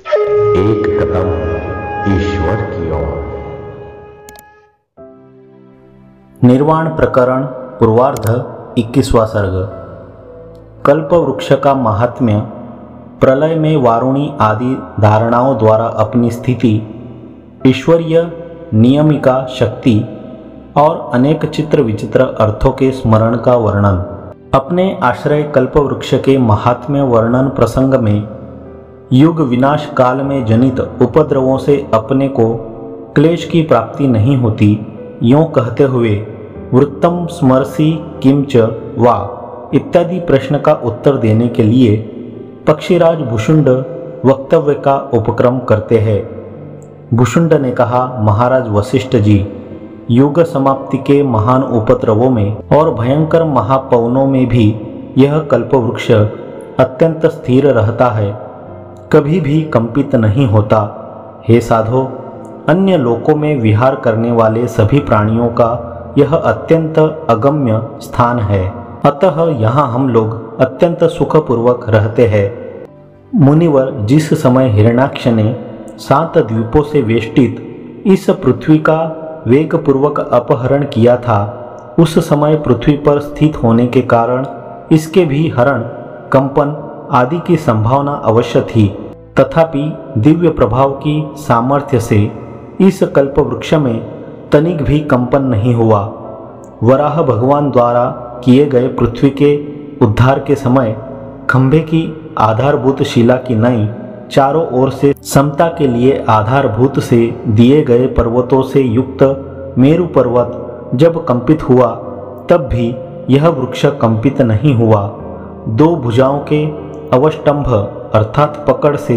एक कदम ईश्वर की ओर। निर्वाण प्रकरण पूर्वार्ध 21वां सर्ग। कल्प वृक्ष का महात्म्य। प्रलय में वारुणी आदि धारणाओं द्वारा अपनी स्थिति, ईश्वरीय नियमिका शक्ति और अनेक चित्र विचित्र अर्थों के स्मरण का वर्णन। अपने आश्रय कल्प वृक्ष के महात्म्य वर्णन प्रसंग में युग विनाश काल में जनित उपद्रवों से अपने को क्लेश की प्राप्ति नहीं होती, यों कहते हुए वृत्तम स्मरसि किंच वा इत्यादि प्रश्न का उत्तर देने के लिए पक्षीराज भुषुंड वक्तव्य का उपक्रम करते हैं। भुषुंड ने कहा, महाराज वशिष्ठ जी, युग समाप्ति के महान उपद्रवों में और भयंकर महापवनों में भी यह कल्पवृक्ष अत्यंत स्थिर रहता है, कभी भी कंपित नहीं होता। हे साधो, अन्य लोकों में विहार करने वाले सभी प्राणियों का यह अत्यंत अगम्य स्थान है, अतः यहाँ हम लोग अत्यंत सुखपूर्वक रहते हैं। मुनिवर, जिस समय हिरण्याक्ष ने 7 द्वीपों से वेष्टित इस पृथ्वी का वेगपूर्वक अपहरण किया था, उस समय पृथ्वी पर स्थित होने के कारण इसके भी हरण, कंपन आदि की संभावना अवश्य थी। तथापि दिव्य प्रभाव की सामर्थ्य से इस कल्प वृक्ष में तनिक भी कंपन नहीं हुआ। वराह भगवान द्वारा किए गए पृथ्वी के उद्धार के समय खंभे की आधारभूत शिला की नई चारों ओर से समता के लिए आधारभूत से दिए गए पर्वतों से युक्त मेरु पर्वत जब कंपित हुआ, तब भी यह वृक्ष कंपित नहीं हुआ। 2 भुजाओं के अवष्टंभ अर्थात पकड़ से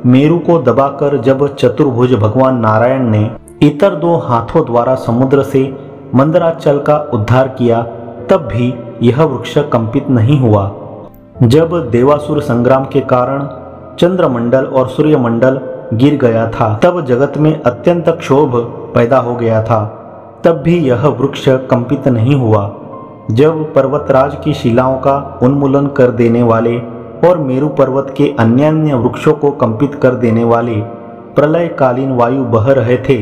मेरु को दबाकर जब चतुर्भुज भगवान नारायण ने इतर 2 हाथों द्वारा समुद्र से मंदराचल का उद्धार किया, तब भी यह वृक्ष कंपित नहीं हुआ। जब देवासुर संग्राम के कारण चंद्रमंडल और सूर्यमंडल गिर गया था, तब जगत में अत्यंत क्षोभ पैदा हो गया था, तब भी यह वृक्ष कंपित नहीं हुआ। जब पर्वतराज की शिलाओं का उन्मूलन कर देने वाले और मेरु पर्वत के अन्य वृक्षों को कंपित कर देने वाले प्रलयकालीन वायु बह रहे थे,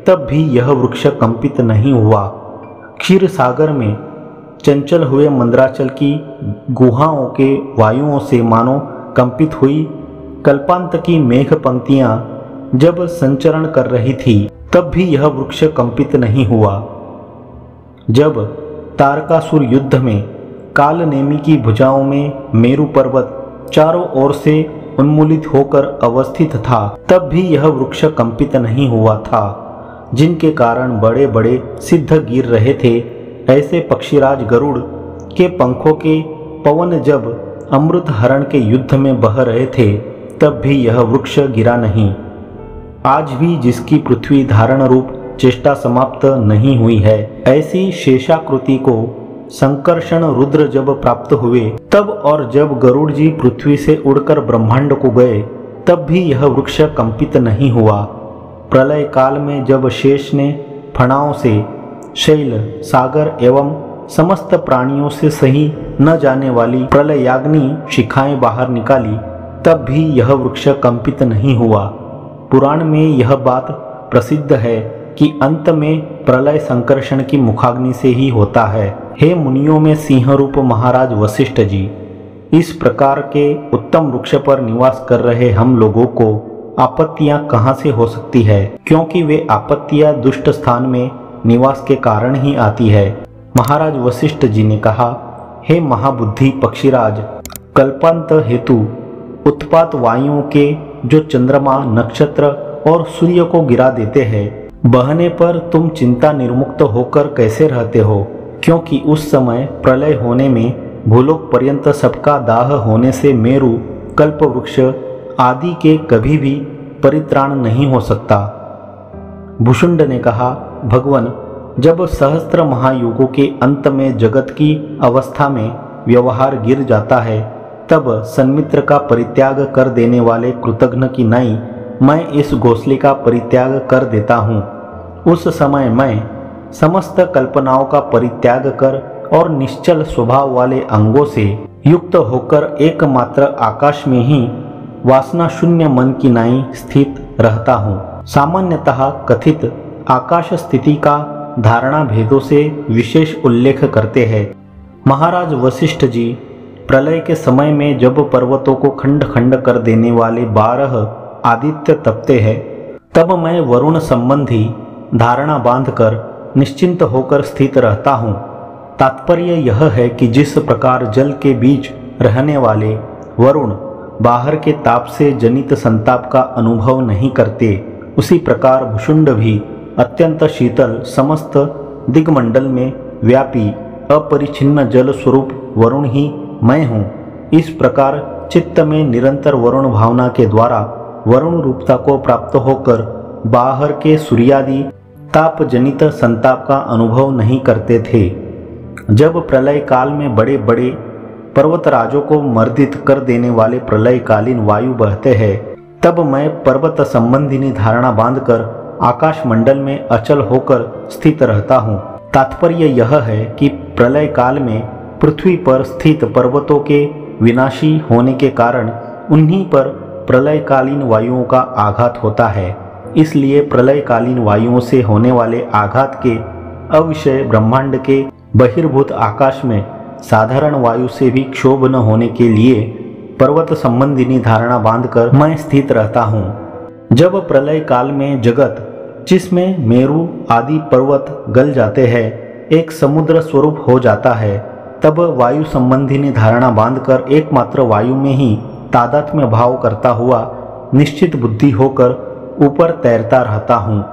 तब भी यह वृक्ष कंपित नहीं हुआ। क्षीर सागर में चंचल हुए मंदराचल की गुहाओं के वायुओं से मानो कंपित हुई कल्पांत की मेघ पंक्तियां जब संचरण कर रही थी, तब भी यह वृक्ष कंपित नहीं हुआ। जब तारकासुर युद्ध में कालनेमी की भुजाओं में मेरु पर्वत चारों ओर से उन्मूलित होकर अवस्थित था, तब भी यह वृक्ष कंपित नहीं हुआ था। जिनके कारण बड़े बड़े सिद्ध गिर रहे थे, ऐसे पक्षीराज गरुड़ के पंखों के पवन जब अमृत हरण के युद्ध में बह रहे थे, तब भी यह वृक्ष गिरा नहीं। आज भी जिसकी पृथ्वी धारण रूप चेष्टा समाप्त नहीं हुई है, ऐसी शेषाकृति को संकर्षण रुद्र जब प्राप्त हुए, तब और जब गरुड़ जी पृथ्वी से उड़कर ब्रह्मांड को गए, तब भी यह वृक्ष कंपित नहीं हुआ। प्रलय काल में जब शेष ने फणाओं से शैल, सागर एवं समस्त प्राणियों से सही न जाने वाली प्रलयाग्नि शिखाएं बाहर निकाली, तब भी यह वृक्ष कंपित नहीं हुआ। पुराण में यह बात प्रसिद्ध है कि अंत में प्रलय संकर्षण की मुखाग्नि से ही होता है। हे मुनियों में सिंह रूप महाराज वशिष्ठ जी, इस प्रकार के उत्तम वृक्ष पर निवास कर रहे हम लोगों को आपत्तियां कहाँ से हो सकती है, क्योंकि वे आपत्तियां दुष्ट स्थान में निवास के कारण ही आती है। महाराज वशिष्ठ जी ने कहा, हे महाबुद्धि पक्षीराज, कल्पांत हेतु उत्पात वायुओं के जो चंद्रमा, नक्षत्र और सूर्य को गिरा देते हैं, बहने पर तुम चिंता निर्मुक्त होकर कैसे रहते हो? क्योंकि उस समय प्रलय होने में भूलोक पर्यंत सबका दाह होने से मेरु, कल्प वृक्ष आदि के कभी भी परित्राण नहीं हो सकता। भुषुंड ने कहा, भगवान, जब सहस्त्र महायुगों के अंत में जगत की अवस्था में व्यवहार गिर जाता है, तब सन्मित्र का परित्याग कर देने वाले कृतघ्न की नाई मैं इस घोंसले का परित्याग कर देता हूँ। उस समय मैं समस्त कल्पनाओं का परित्याग कर और निश्चल स्वभाव वाले अंगों से युक्त होकर एकमात्र आकाश में ही वासना शून्य मन की नाई स्थित रहता हूँ। सामान्यतः कथित आकाश स्थिति का धारणा भेदों से विशेष उल्लेख करते हैं। महाराज वशिष्ठ जी, प्रलय के समय में जब पर्वतों को खंड खंड कर देने वाले 12 आदित्य तपते हैं, तब मैं वरुण संबंधी धारणा बांधकर निश्चिंत होकर स्थित रहता हूँ। तात्पर्य यह है कि जिस प्रकार जल के बीच रहने वाले वरुण बाहर के ताप से जनित संताप का अनुभव नहीं करते, उसी प्रकार भुषुंड भी अत्यंत शीतल समस्त दिग्मंडल में व्यापी अपरिछिन्न जल स्वरूप वरुण ही मैं हूँ। इस प्रकार चित्त में निरंतर वरुण भावना के द्वारा वरुण रूपता को प्राप्त होकर बाहर के सूर्यादि ताप जनित संताप का अनुभव नहीं करते थे। जब प्रलय काल में बड़े बड़े पर्वतराजों को मर्दित कर देने वाले प्रलयकालीन वायु बहते हैं, तब मैं पर्वत संबंधिनी धारणा बांधकर आकाश मंडल में अचल होकर स्थित रहता हूँ। तात्पर्य यह है कि प्रलय काल में पृथ्वी पर स्थित पर्वतों के विनाशी होने के कारण उन्हीं पर प्रलयकालीन वायुओं का आघात होता है। इसलिए प्रलयकालीन वायुओं से होने वाले आघात के अविषय ब्रह्मांड के बहिर्भूत आकाश में साधारण वायु से भी क्षोभ न होने के लिए पर्वत संबंधिनी धारणा बांधकर मैं स्थित रहता हूँ। जब प्रलय काल में जगत, जिसमें मेरु आदि पर्वत गल जाते हैं, एक समुद्र स्वरूप हो जाता है, तब वायु संबंधिनी धारणा बांधकर एकमात्र वायु में ही तादात्म्य भाव करता हुआ निश्चित बुद्धि होकर ऊपर तैरता रहता हूँ।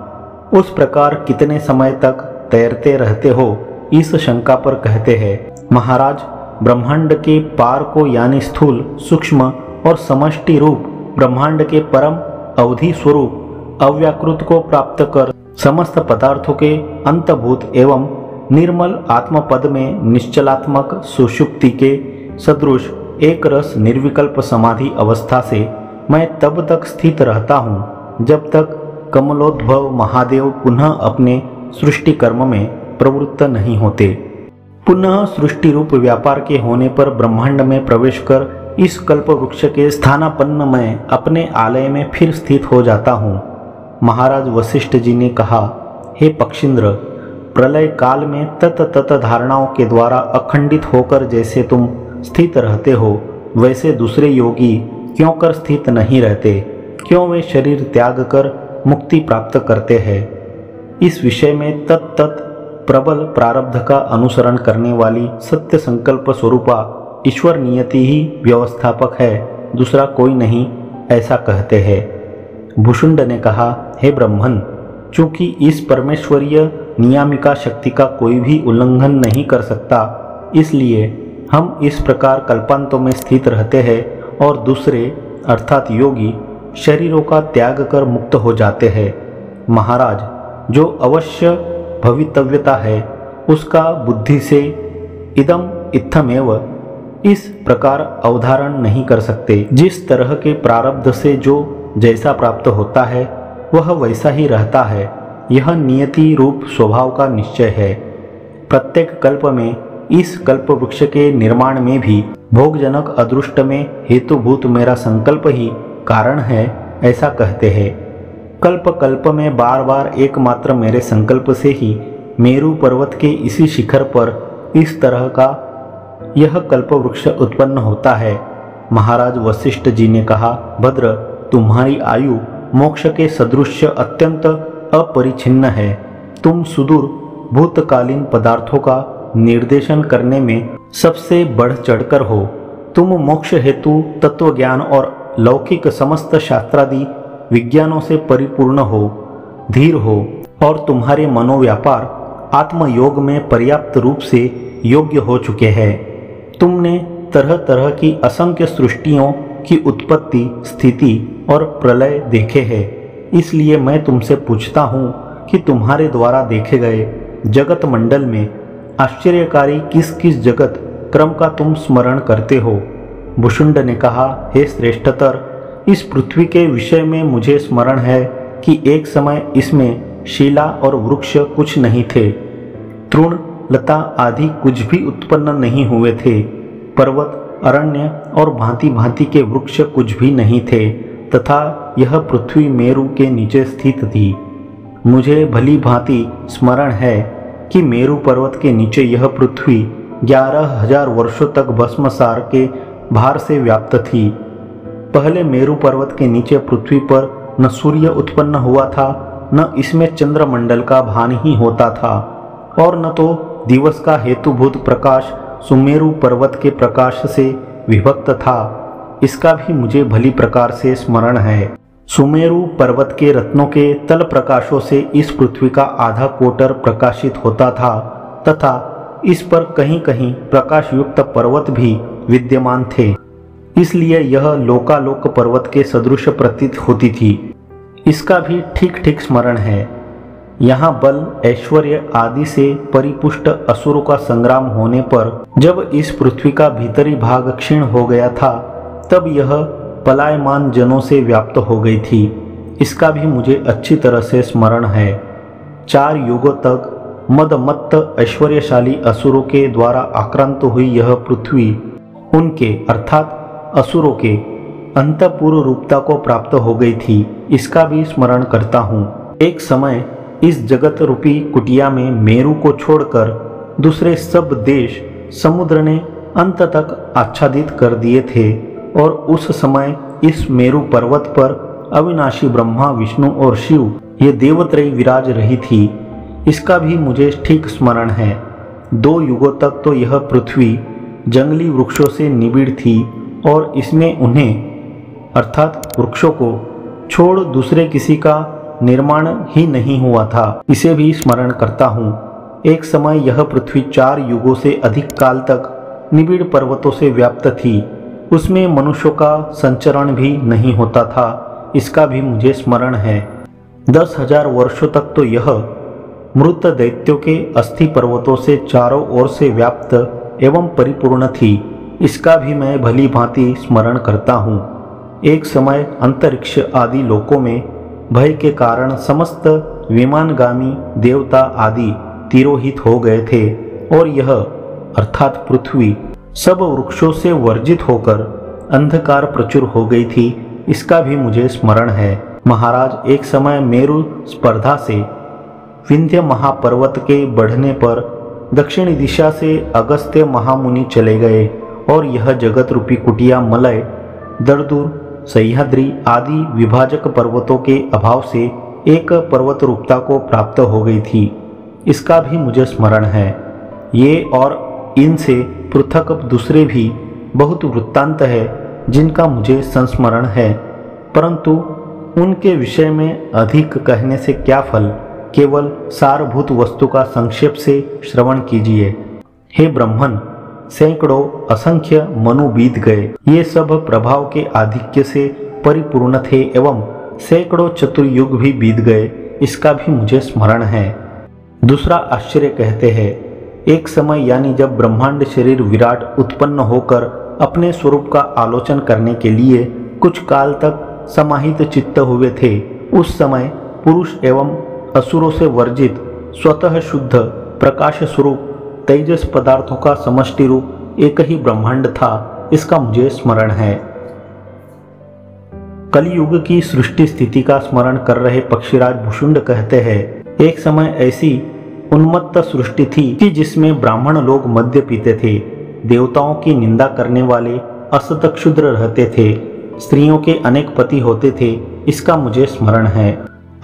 उस प्रकार कितने समय तक तैरते रहते हो, इस शंका पर कहते हैं, महाराज, ब्रह्मांड के पार को यानी स्थूल, सूक्ष्म और समष्टि रूप ब्रह्मांड के परम अवधि स्वरूप अव्याकृत को प्राप्त कर समस्त पदार्थों के अंतभूत एवं निर्मल आत्मपद में निश्चलात्मक सुषुप्ति के सदृश एक रस निर्विकल्प समाधि अवस्था से मैं तब तक स्थित रहता हूँ जब तक कमलोद्भव महादेव पुनः अपने सृष्टि कर्म में प्रवृत्त नहीं होते। पुनः सृष्टि रूप व्यापार के होने पर ब्रह्मांड में प्रवेश कर इस कल्प वृक्ष के स्थानापन्न मैं अपने आलय में फिर स्थित हो जाता हूँ। महाराज वशिष्ठ जी ने कहा, हे पक्षींद्र, प्रलय काल में तत धारणाओं के द्वारा अखंडित होकर जैसे तुम स्थित रहते हो, वैसे दूसरे योगी क्यों कर स्थित नहीं रहते? क्यों वे शरीर त्याग कर मुक्ति प्राप्त करते हैं? इस विषय में तत् प्रबल प्रारब्ध का अनुसरण करने वाली सत्य संकल्प स्वरूपा ईश्वर नियति ही व्यवस्थापक है, दूसरा कोई नहीं, ऐसा कहते हैं। भुषुंड ने कहा, हे ब्रह्मन, चूंकि इस परमेश्वरीय नियामिका शक्ति का कोई भी उल्लंघन नहीं कर सकता, इसलिए हम इस प्रकार कल्पांतों में स्थित रहते हैं और दूसरे अर्थात योगी शरीरों का त्याग कर मुक्त हो जाते हैं। महाराज, जो अवश्य भवितव्यता है उसका बुद्धि से इदम इत्थमेव इस प्रकार अवधारण नहीं कर सकते। जिस तरह के प्रारब्ध से जो जैसा प्राप्त होता है वह वैसा ही रहता है, यह नियति रूप स्वभाव का निश्चय है। प्रत्येक कल्प में इस कल्प वृक्ष के निर्माण में भी भोगजनक अदृष्ट में हेतुभूत मेरा संकल्प ही कारण है, ऐसा कहते हैं। कल्प कल्प में बार बार एकमात्र मेरे संकल्प से ही मेरु पर्वत के इसी शिखर पर इस तरह का यह कल्प वृक्ष उत्पन्न होता है। महाराज वशिष्ठ जी ने कहा, भद्र, तुम्हारी आयु मोक्ष के सदृश अत्यंत अपरिछिन्न है। तुम सुदूर भूतकालीन पदार्थों का निर्देशन करने में सबसे बढ़ चढ़कर हो। तुम मोक्ष हेतु तत्व ज्ञान और लौकिक समस्त शास्त्रादि विज्ञानों से परिपूर्ण हो, धीर हो और तुम्हारे मनोव्यापार आत्मयोग में पर्याप्त रूप से योग्य हो चुके हैं। तुमने तरह तरह की असंख्य सृष्टियों की उत्पत्ति, स्थिति और प्रलय देखे हैं। इसलिए मैं तुमसे पूछता हूँ कि तुम्हारे द्वारा देखे गए जगत मंडल में आश्चर्यकारी किस किस जगत क्रम का तुम स्मरण करते हो? भुषुंड ने कहा, हे श्रेष्ठतर, इस पृथ्वी के विषय में मुझे स्मरण है कि एक समय इसमें शिला और वृक्ष कुछ नहीं थे, तृण लता आदि कुछ भी उत्पन्न नहीं हुए थे। पर्वत अरण्य और भांति भांति के वृक्ष कुछ भी नहीं थे तथा यह पृथ्वी मेरु के नीचे स्थित थी। मुझे भली भांति स्मरण है कि मेरु पर्वत के नीचे यह पृथ्वी 11,000 वर्षों तक भस्मसार के भार से व्याप्त थी। पहले मेरु पर्वत के नीचे पृथ्वी पर न सूर्य उत्पन्न हुआ था, न इसमें चंद्रमंडल का भान ही होता था, और न तो दिवस का हेतुभूत प्रकाश सुमेरु पर्वत के प्रकाश से विभक्त था। इसका भी मुझे भली प्रकार से स्मरण है। सुमेरु पर्वत के रत्नों के तल प्रकाशों से इस पृथ्वी का आधा कोटर प्रकाशित होता था तथा इस पर कहीं कहीं प्रकाश युक्त पर्वत भी विद्यमान थे, इसलिए यह लोकालोक पर्वत के सदृश प्रतीत होती थी। इसका भी ठीक ठीक स्मरण है। यहाँ बल ऐश्वर्य आदि से परिपुष्ट असुरों का संग्राम होने पर जब इस पृथ्वी का भीतरी भाग क्षीण हो गया था, तब यह पलायमान जनों से व्याप्त हो गई थी। इसका भी मुझे अच्छी तरह से स्मरण है। 4 युगों तक मदमत्त ऐश्वर्यशाली असुरों के द्वारा आक्रांत हुई यह पृथ्वी उनके अर्थात असुरों के अंतःपूर्व रूपता को प्राप्त हो गई थी। इसका भी स्मरण करता हूँ। एक समय इस जगत रूपी कुटिया में मेरु को छोड़कर दूसरे सब देश समुद्र ने अंत तक आच्छादित कर दिए थे, और उस समय इस मेरु पर्वत पर अविनाशी ब्रह्मा, विष्णु और शिव ये देवत्रयी विराज रही थी। इसका भी मुझे ठीक स्मरण है। 2 युगों तक तो यह पृथ्वी जंगली वृक्षों से निबिड़ थी और इसमें उन्हें अर्थात वृक्षों को छोड़ दूसरे किसी का निर्माण ही नहीं हुआ था। इसे भी स्मरण करता हूँ। एक समय यह पृथ्वी 4 युगों से अधिक काल तक निबिड़ पर्वतों से व्याप्त थी। उसमें मनुष्यों का संचरण भी नहीं होता था। इसका भी मुझे स्मरण है। 10,000 वर्षों तक तो यह मृत दैत्यों के अस्थि पर्वतों से चारों ओर से व्याप्त एवं परिपूर्ण थी। इसका भी मैं भली भांति स्मरण करता हूँ। एक समय अंतरिक्ष आदि लोकों में भय के कारण समस्त विमानगामी देवता आदि तिरोहित हो गए थे, और यह अर्थात पृथ्वी सब वृक्षों से वर्जित होकर अंधकार प्रचुर हो गई थी। इसका भी मुझे स्मरण है। महाराज, एक समय मेरु स्पर्धा से विंध्य महापर्वत के बढ़ने पर दक्षिणी दिशा से अगस्त्य महामुनि चले गए, और यह जगत रूपी कुटिया मलय, दर्दुर, सह्याद्री आदि विभाजक पर्वतों के अभाव से एक पर्वत रूपता को प्राप्त हो गई थी। इसका भी मुझे स्मरण है। ये और इनसे पृथक दूसरे भी बहुत वृत्तांत है जिनका मुझे संस्मरण है, परंतु उनके विषय में अधिक कहने से क्या फल। केवल सारभूत वस्तु का संक्षेप से श्रवण कीजिए। हे ब्राह्मण, सैकड़ों असंख्य मनु बीत गए। ये सब प्रभाव के आधिक्य से परिपूर्ण थे एवं सैकड़ों चतुर्युग भी बीत गए। इसका भी मुझे स्मरण है। दूसरा आश्चर्य कहते हैं, एक समय यानी जब ब्रह्मांड शरीर विराट उत्पन्न होकर अपने स्वरूप का आलोचन करने के लिए कुछ काल तक समाहित चित्त हुए थे, उस समय पुरुष एवं असुरों से वर्जित स्वतः शुद्ध प्रकाश स्वरूप तेजस पदार्थों का समष्टि रूप एक ही ब्रह्मांड था। इसका मुझे स्मरण है। कलियुग की सृष्टि स्थिति का स्मरण कर रहे पक्षीराज भुषुंड कहते हैं, एक समय ऐसी उन्मत्त सृष्टि थी कि जिसमें ब्राह्मण लोग मद्य पीते थे, देवताओं की निंदा करने वाले असत क्षुद्र रहते थे, स्त्रियों के अनेक पति होते थे। इसका मुझे स्मरण है।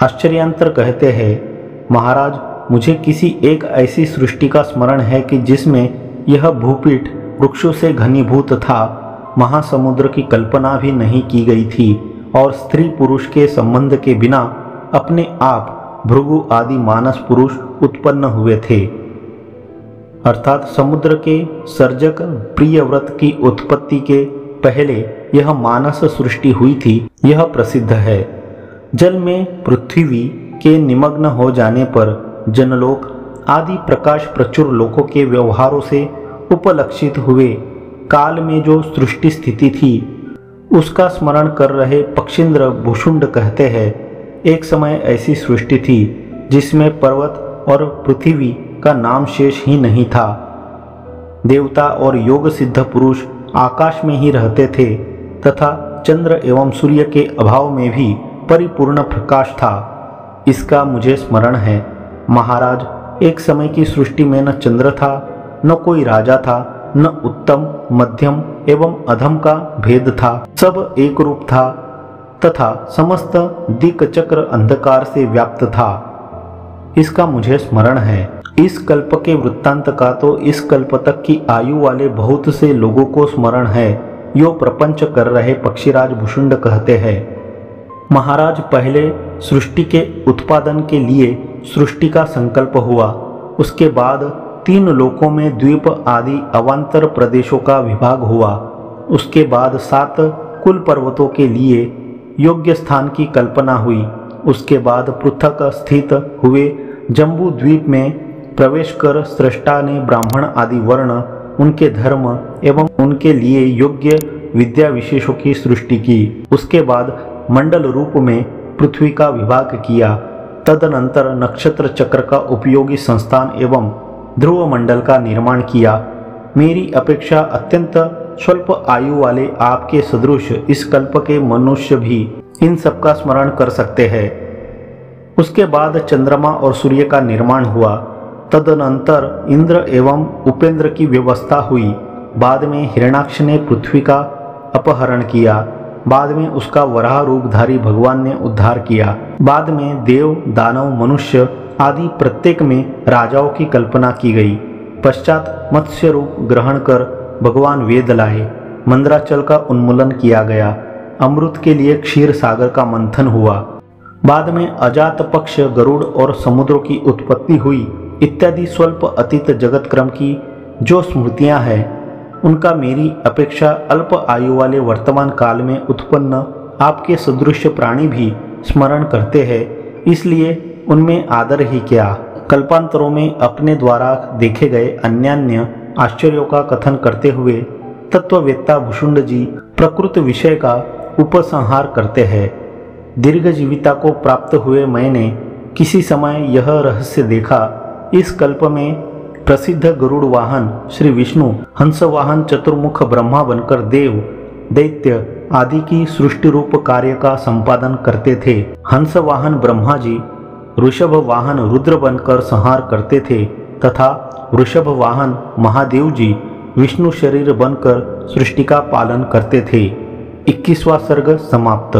आश्चर्यांतर कहते हैं, महाराज, मुझे किसी एक ऐसी सृष्टि का स्मरण है कि जिसमें यह भूपीठ वृक्षों से घनीभूत था, महासमुद्र की कल्पना भी नहीं की गई थी, और स्त्री पुरुष के संबंध के बिना अपने आप भृगु आदि मानस पुरुष उत्पन्न हुए थे। अर्थात समुद्र के सर्जक प्रियव्रत की उत्पत्ति के पहले यह मानस सृष्टि हुई थी, यह प्रसिद्ध है। जल में पृथ्वी के निमग्न हो जाने पर जनलोक आदि प्रकाश प्रचुर लोकों के व्यवहारों से उपलक्षित हुए काल में जो सृष्टि स्थिति थी, उसका स्मरण कर रहे पक्षींद्र भुषुंड कहते हैं, एक समय ऐसी सृष्टि थी जिसमें पर्वत और पृथ्वी का नाम शेष ही नहीं था। देवता और योग सिद्ध पुरुष आकाश में ही रहते थे तथा चंद्र एवं सूर्य के अभाव में भी परिपूर्ण प्रकाश था, इसका मुझे स्मरण है। महाराज, एक समय की सृष्टि में न चंद्र था, न कोई राजा था, न उत्तम, मध्यम एवं अधम का भेद था। सब एक रूप था तथा समस्त दिक् चक्र अंधकार से व्याप्त था, इसका मुझे स्मरण है। इस कल्प के वृत्तांत का तो इस कल्प तक की आयु वाले बहुत से लोगों को स्मरण है, यो प्रपंच कर रहे पक्षीराज भुषुंड कहते हैं। महाराज, पहले सृष्टि के उत्पादन के लिए सृष्टि का संकल्प हुआ, उसके बाद 3 लोकों में द्वीप आदि अवांतर प्रदेशों का विभाग हुआ, उसके बाद 7 कुल पर्वतों के लिए योग्य स्थान की कल्पना हुई, उसके बाद पृथक स्थित हुए जम्बू द्वीप में प्रवेश कर सृष्टा ने ब्राह्मण आदि वर्ण, उनके धर्म एवं उनके लिए योग्य विद्या विशेषों की सृष्टि की। उसके बाद मंडल रूप में पृथ्वी का विभाग किया, तदनंतर नक्षत्र चक्र का उपयोगी संस्थान एवं ध्रुव मंडल का निर्माण किया। मेरी अपेक्षा अत्यंत स्वल्प आयु वाले आपके सदृश इस कल्प के मनुष्य भी इन सब का स्मरण कर सकते हैं। उसके बाद चंद्रमा और सूर्य का निर्माण हुआ, तदनंतर इंद्र एवं उपेंद्र की व्यवस्था हुई। बाद में हिरण्याक्ष ने पृथ्वी का अपहरण किया, बाद में उसका वराह रूपधारी भगवान ने उद्धार किया। बाद में देव, दानव, मनुष्य आदि प्रत्येक में राजाओं की कल्पना की गई। पश्चात मत्स्य रूप ग्रहण कर भगवान वेद लाए, मंद्राचल का उन्मूलन किया गया, अमृत के लिए क्षीर सागर का मंथन हुआ। बाद में अजात पक्ष, गरुड़ और समुद्रों की उत्पत्ति हुई इत्यादि स्वल्प अतीत जगत क्रम की जो स्मृतियां हैं, उनका मेरी अपेक्षा अल्प आयु वाले वर्तमान काल में उत्पन्न आपके सदृश प्राणी भी स्मरण करते हैं, इसलिए उनमें आदर ही क्या। कल्पांतरों में अपने द्वारा देखे गए अन्यान्य आश्चर्यों का कथन करते हुए तत्ववेत्ता भुषुंड जी प्रकृत विषय का उपसंहार करते हैं। दीर्घ जीविता को प्राप्त हुए मैंने किसी समय यह रहस्य देखा, इस कल्प में प्रसिद्ध गरुड़ वाहन श्री विष्णु हंस वाहन चतुर्मुख ब्रह्मा बनकर देव, दैत्य आदि की सृष्टि रूप कार्य का संपादन करते थे। हंस वाहन ब्रह्मा जी वृषभ वाहन रुद्र बनकर संहार करते थे तथा वृषभ वाहन महादेव जी विष्णु शरीर बनकर सृष्टि का पालन करते थे। 21वां सर्ग समाप्त।